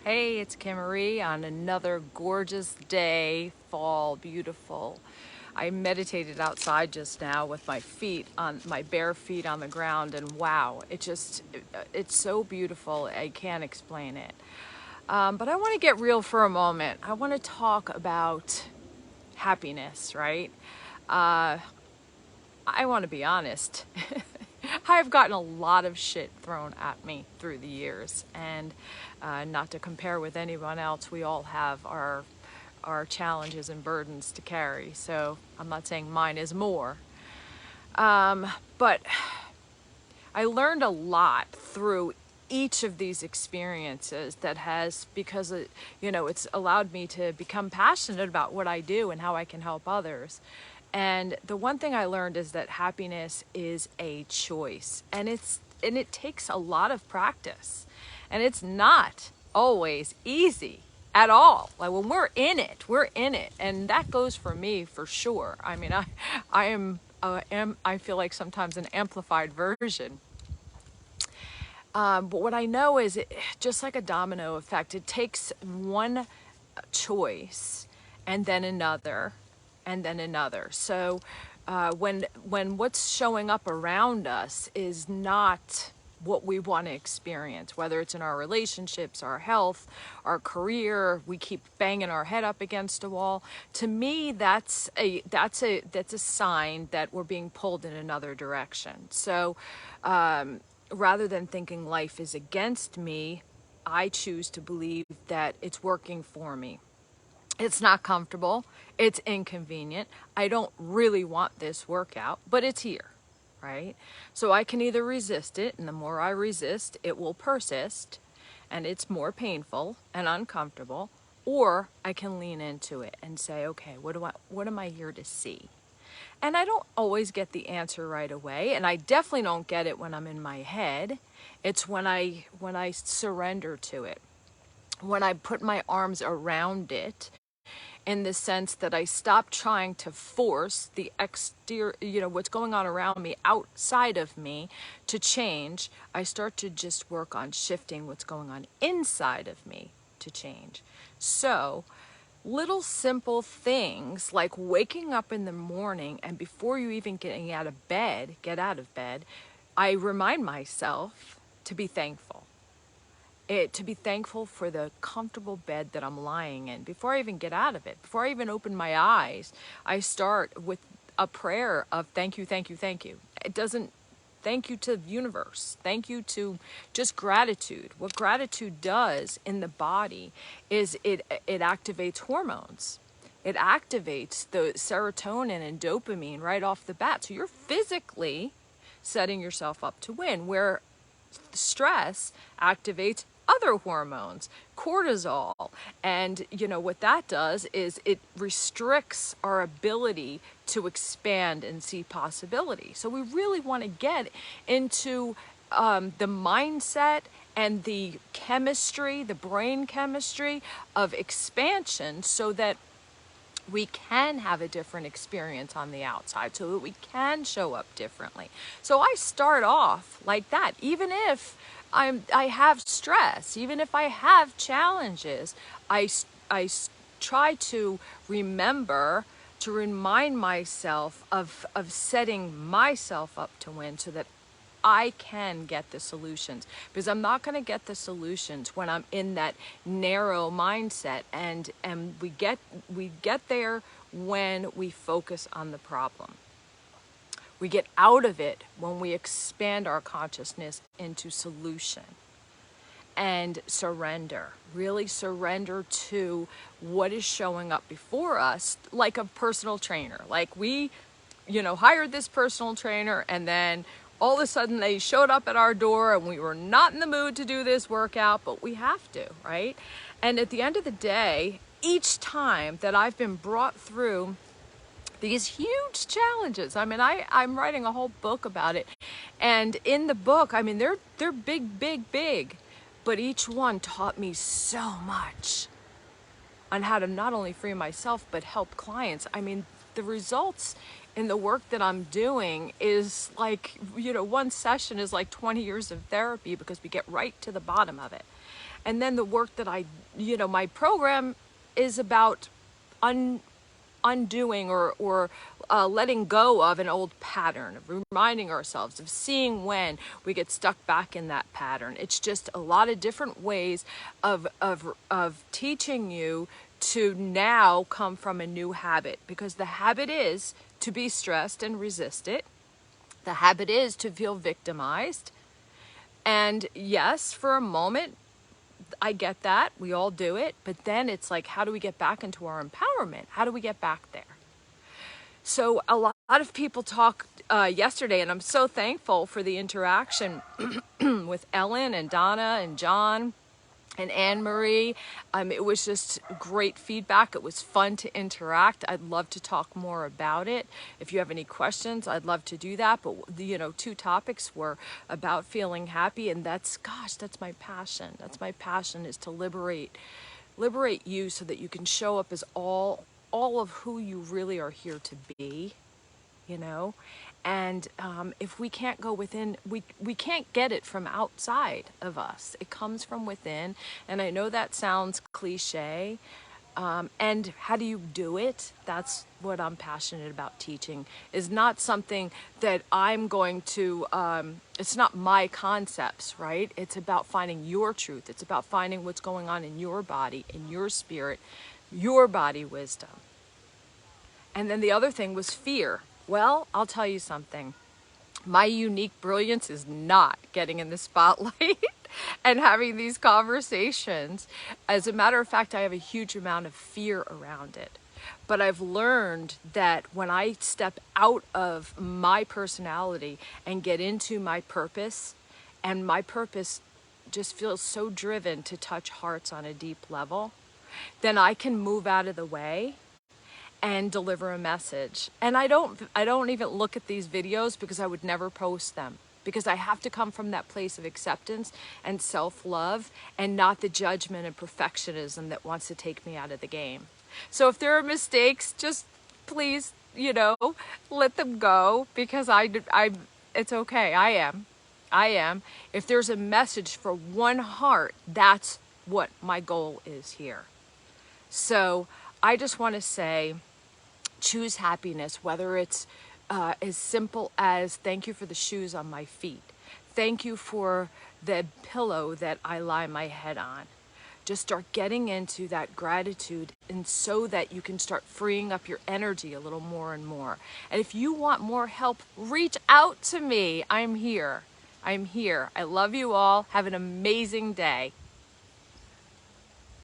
Hey, it's Kim Marie on another gorgeous day, fall, beautiful. I meditated outside just now with my bare feet on the ground, and wow, it's so beautiful. I can't explain it. But I want to get real for a moment. I want to talk about happiness, right? I want to be honest. I've gotten a lot of shit thrown at me through the years, and not to compare with anyone else, we all have our challenges and burdens to carry. So I'm not saying mine is more, but I learned a lot through each of these experiences that has because it's allowed me to become passionate about what I do and how I can help others. And the one thing I learned is that happiness is a choice, and it takes a lot of practice, and it's not always easy at all. Like when we're in it, and that goes for me for sure. I mean, I feel like sometimes an amplified version. But what I know is, just like a domino effect, it takes one choice and then another and then another. So when what's showing up around us is not what we want to experience, whether it's in our relationships, our health, our career, we keep banging our head up against a wall. To me, that's a sign that we're being pulled in another direction. So rather than thinking life is against me, I choose to believe that it's working for me. It's not comfortable. It's inconvenient. I don't really want this workout, but it's here, right? So I can either resist it, and the more I resist, it will persist, and it's more painful and uncomfortable, or I can lean into it and say, okay, what am I here to see? And I don't always get the answer right away, and I definitely don't get it when I'm in my head. It's when I surrender to it, when I put my arms around it, in the sense that I stop trying to force the exterior, what's going on around me, outside of me, to change. I start to just work on shifting what's going on inside of me to change. So little simple things like waking up in the morning, and before you even get out of bed, I remind myself to be thankful. To be thankful for the comfortable bed that I'm lying in. Before I even get out of it, before I even open my eyes, I start with a prayer of thank you, thank you, thank you. It doesn't thank you to the universe. Thank you to just gratitude. What gratitude does in the body is it activates hormones. It activates the serotonin and dopamine right off the bat. So you're physically setting yourself up to win, where stress activates other hormones, cortisol. And what that does is it restricts our ability to expand and see possibility. So we really want to get into the mindset and the chemistry, the brain chemistry of expansion, so that we can have a different experience on the outside, so that we can show up differently. So I start off like that. Even if I have stress, even if I have challenges, I try to remember to remind myself of setting myself up to win, so that I can get the solutions, because I'm not going to get the solutions when I'm in that narrow mindset, and we get there when we focus on the problem. We get out of it when we expand our consciousness into solution and surrender. Really surrender to what is showing up before us, like a personal trainer. Like we hired this personal trainer, and then all of a sudden they showed up at our door, and we were not in the mood to do this workout, but we have to, right? And at the end of the day, each time that I've been brought through these huge challenges, I mean, I'm writing a whole book about it. And in the book, I mean, they're big, big, big, but each one taught me so much on how to not only free myself, but help clients. I mean, the results in the work that I'm doing is like, you know, one session is like 20 years of therapy because we get right to the bottom of it. And then the work that you know, my program is about undoing or letting go of an old pattern, of reminding ourselves, of seeing when we get stuck back in that pattern. It's just a lot of different ways of teaching you to now come from a new habit, because the habit is to be stressed and resist it. The habit is to feel victimized. And yes, for a moment, I get that. We all do it. But then it's like, how do we get back into our empowerment? How do we get back there? So a lot of people talked yesterday, and I'm so thankful for the interaction with Ellen and Donna and John and Anne-Marie. It was just great feedback. It was fun to interact. I'd love to talk more about it. If you have any questions, I'd love to do that. But, you know, 2 topics were about feeling happy, and that's my passion. That's my passion, is to liberate you so that you can show up as all of who you really are here to be, you know. And if we can't go within, we can't get it from outside of us. It comes from within. And I know that sounds cliche. And how do you do it? That's what I'm passionate about teaching. Is not something that I'm going to, it's not my concepts, right? It's about finding your truth. It's about finding what's going on in your body, in your spirit, your body wisdom. And then the other thing was fear. Well, I'll tell you something. My unique brilliance is not getting in the spotlight and having these conversations. As a matter of fact, I have a huge amount of fear around it. But I've learned that when I step out of my personality and get into my purpose, and my purpose just feels so driven to touch hearts on a deep level, then I can move out of the way and deliver a message. And I don't even look at these videos because I would never post them, because I have to come from that place of acceptance and self-love, and not the judgment and perfectionism that wants to take me out of the game. So if there are mistakes, just please, you know, let them go, because it's okay. I am. If there's a message for one heart, that's what my goal is here. So I just want to say, choose happiness, whether it's as simple as thank you for the shoes on my feet. Thank you for the pillow that I lie my head on. Just start getting into that gratitude, and so that you can start freeing up your energy a little more and more. And if you want more help, reach out to me. I'm here. I love you all. Have an amazing day.